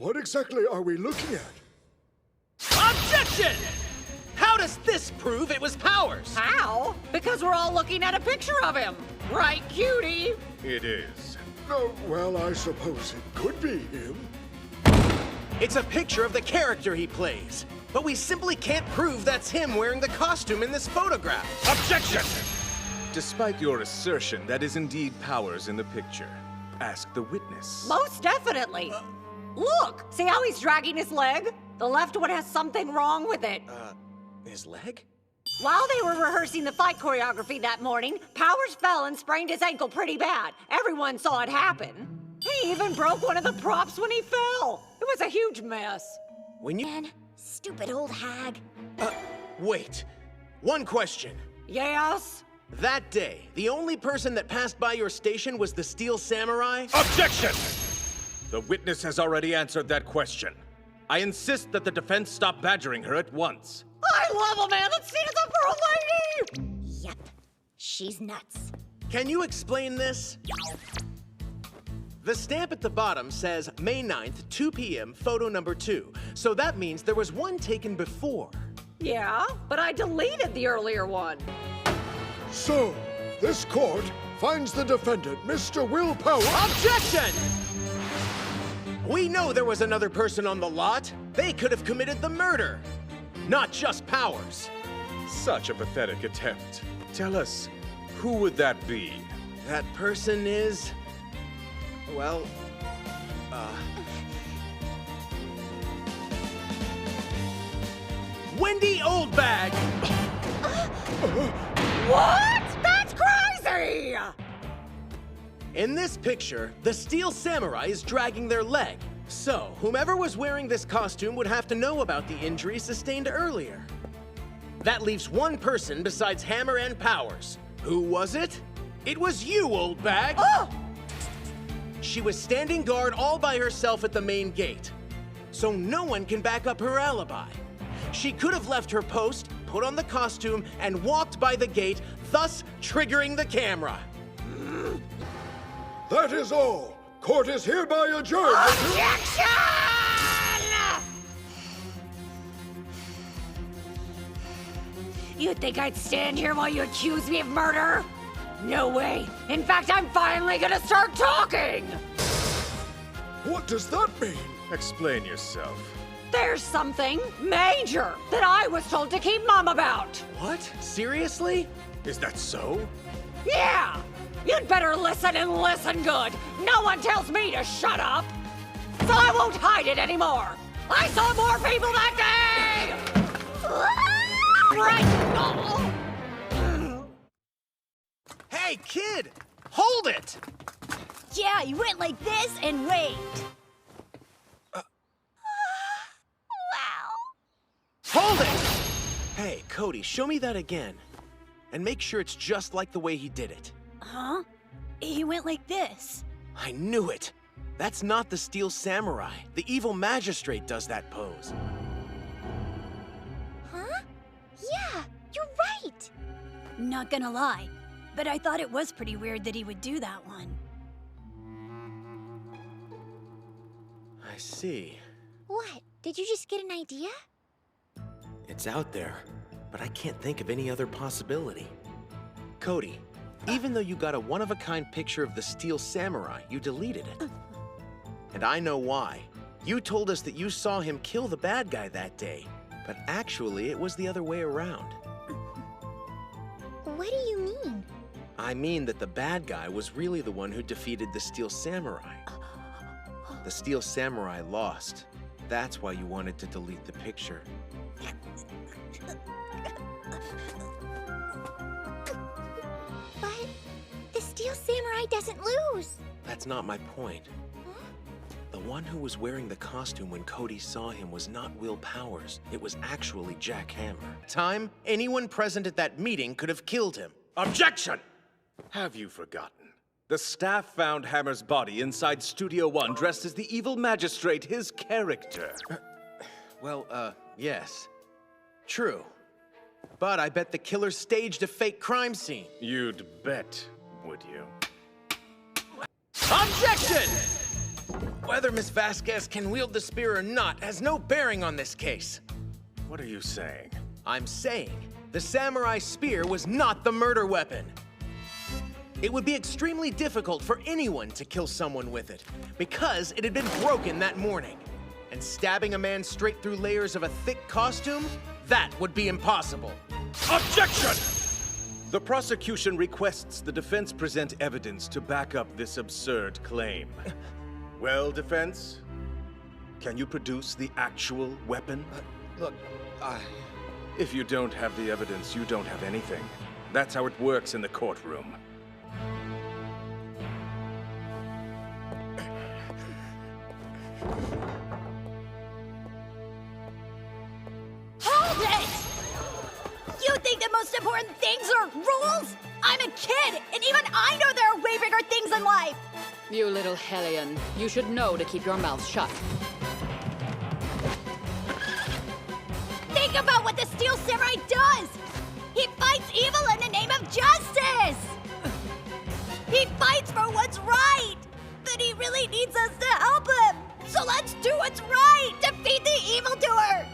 what exactly are we looking at? Objection! How does this prove it was Powers? How? Because we're all looking at a picture of him. Right, cutie? It is. Oh, well, I suppose it could be him. It's a picture of the character he plays. But we simply can't prove that's him wearing the costume in this photograph. Objection! Despite your assertion, that is indeed Powers in the picture. Ask the witness. Most definitely. Look, see how he's dragging his leg? The left one has something wrong with it. His leg? While they were rehearsing the fight choreography that morning, Powers fell and sprained his ankle pretty bad. Everyone saw it happen. He even broke one of the props when he fell. It was a huge mess. When you... Man, stupid old hag. Wait. One question. Yes? That day, the only person that passed by your station was the Steel Samurai? Objection! The witness has already answered that question. I insist that the defense stop badgering her at once. I love a man that stands up for a lady! Yep, she's nuts. Can you explain this? The stamp at the bottom says May 9th, 2 p.m., photo number 2. So that means there was one taken before. Yeah, but I deleted the earlier one. So, this court finds the defendant, Mr. Will Powers. Objection! We know there was another person on the lot. They could have committed the murder. Not just Powers. Such a pathetic attempt. Tell us, who would that be? That person is... well... Wendy Oldbag! What? That's crazy! In this picture, the Steel Samurai is dragging their leg. So, whomever was wearing this costume would have to know about the injury sustained earlier. That leaves one person besides Hammer and Powers. Who was it? It was you, Oldbag! Oh! She was standing guard all by herself at the main gate. So no one can back up her alibi. She could have left her post, put on the costume, and walked by the gate, thus triggering the camera. That is all. Court is hereby adjourned. Objection! You think I'd stand here while you accuse me of murder? No way. In fact, I'm finally gonna start talking! What does that mean? Explain yourself. There's something major that I was told to keep mum about. What? Seriously? Is that so? Yeah! You'd better listen and listen good. No one tells me to shut up. So I won't hide it anymore. I saw more people that day! Right! Hey, kid! Hold it! Yeah, you went like this and waved. Wow. Hold it! Hey, Cody, show me that again. And make sure it's just like the way he did it. Huh? He went like this. I knew it! That's not the Steel Samurai. The evil magistrate does that pose. Huh? Yeah, you're right. Not gonna lie, but I thought it was pretty weird that he would do that one. I see. What? Did you just get an idea? It's out there, but I can't think of any other possibility. Cody, even though you got a one-of-a-kind picture of the Steel Samurai, you deleted it. And I know why. You told us that you saw him kill the bad guy that day, but actually it was the other way around. What do you mean? I mean that the bad guy was really the one who defeated the Steel Samurai. The Steel Samurai lost. That's why you wanted to delete the picture. But the Steel Samurai doesn't lose. That's not my point. The one who was wearing the costume when Cody saw him was not Will Powers. It was actually Jack Hammer. Time, anyone present at that meeting could have killed him. Objection! Have you forgotten? The staff found Hammer's body inside Studio One dressed as the evil magistrate, his character. Yes. True. But I bet the killer staged a fake crime scene. You'd bet, would you? Objection! Whether Miss Vasquez can wield the spear or not has no bearing on this case. What are you saying? I'm saying the samurai spear was not the murder weapon. It would be extremely difficult for anyone to kill someone with it, because it had been broken that morning. And stabbing a man straight through layers of a thick costume, that would be impossible. Objection! The prosecution requests the defense present evidence to back up this absurd claim. Well, defense, can you produce the actual weapon? Look, If you don't have the evidence, you don't have anything. That's how it works in the courtroom. Hold it! You think the most important things are rules? I'm a kid, and even I know there are way bigger things in life! You little hellion. You should know to keep your mouth shut. Think about what the Steel Samurai does! He fights evil in the name of justice! He fights for what's right! But he really needs us to help him! So let's do what's right! Defeat the evildoer!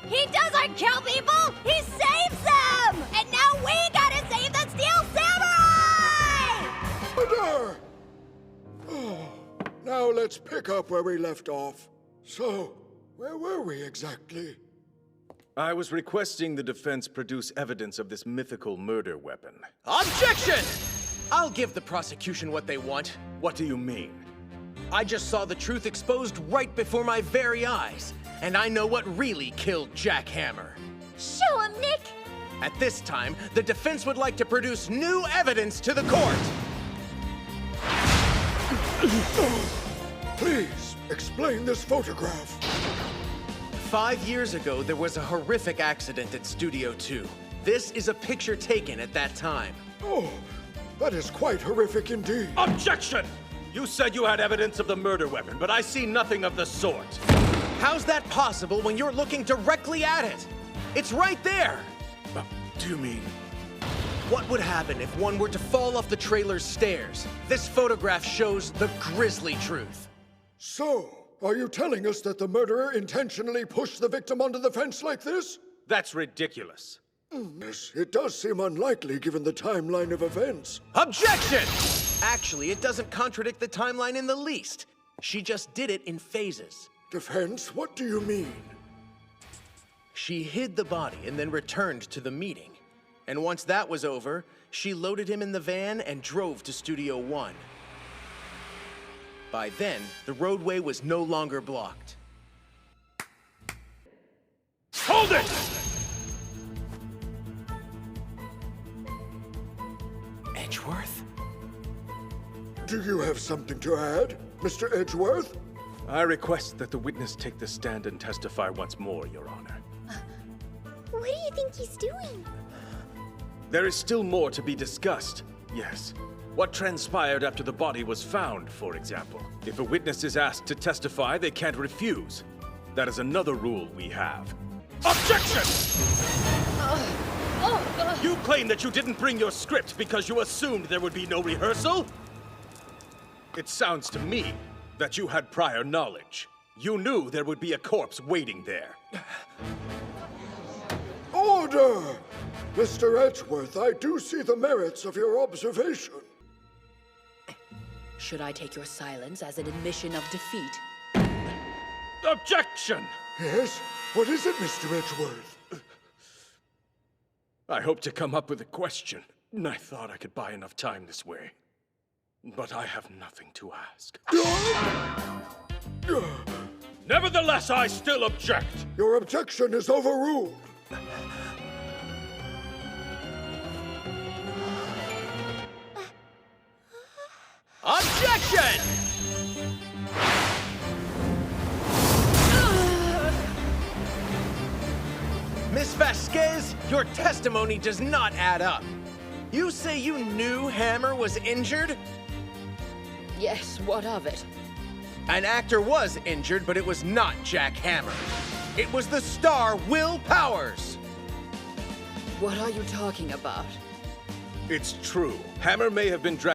He doesn't kill people! He saves them! And now we gotta save the Steel Samurai! order! Oh, now let's pick up where we left off. So, where were we exactly? I was requesting the defense produce evidence of this mythical murder weapon. Objection! I'll give the prosecution what they want. What do you mean? I just saw the truth exposed right before my very eyes, and I know what really killed Jack Hammer. Show him, Nick! At this time, the defense would like to produce new evidence to the court. Please, explain this photograph. 5 years ago, there was a horrific accident at Studio 2. This is a picture taken at that time. Oh, that is quite horrific indeed. Objection! You said you had evidence of the murder weapon, but I see nothing of the sort. How's that possible when you're looking directly at it? It's right there! Do you mean? What would happen if one were to fall off the trailer's stairs? This photograph shows the grisly truth. So, are you telling us that the murderer intentionally pushed the victim onto the fence like this? That's ridiculous. Yes, it does seem unlikely given the timeline of events. Objection! Actually, it doesn't contradict the timeline in the least. She just did it in phases. Defense, what do you mean? She hid the body and then returned to the meeting. And once that was over, she loaded him in the van and drove to Studio 1. By then, the roadway was no longer blocked. Hold it! Edgeworth? Do you have something to add, Mr. Edgeworth? I request that the witness take the stand and testify once more, Your Honor. What do you think he's doing? There is still more to be discussed, yes. What transpired after the body was found, for example. If a witness is asked to testify, they can't refuse. That is another rule we have. Objection! You claim that you didn't bring your script because you assumed there would be no rehearsal? It sounds to me that you had prior knowledge. You knew there would be a corpse waiting there. Order! Mr. Edgeworth, I do see the merits of your observation. Should I take your silence as an admission of defeat? Objection! Yes? What is it, Mr. Edgeworth? I hope to come up with a question. I thought I could buy enough time this way. But I have nothing to ask. Nevertheless, I still object. Your objection is overruled. Objection! Miss Vasquez, your testimony does not add up. You say you knew Hammer was injured? Yes, what of it? An actor was injured, but it was not Jack Hammer. It was the star, Will Powers. What are you talking about? It's true. Hammer may have been dragged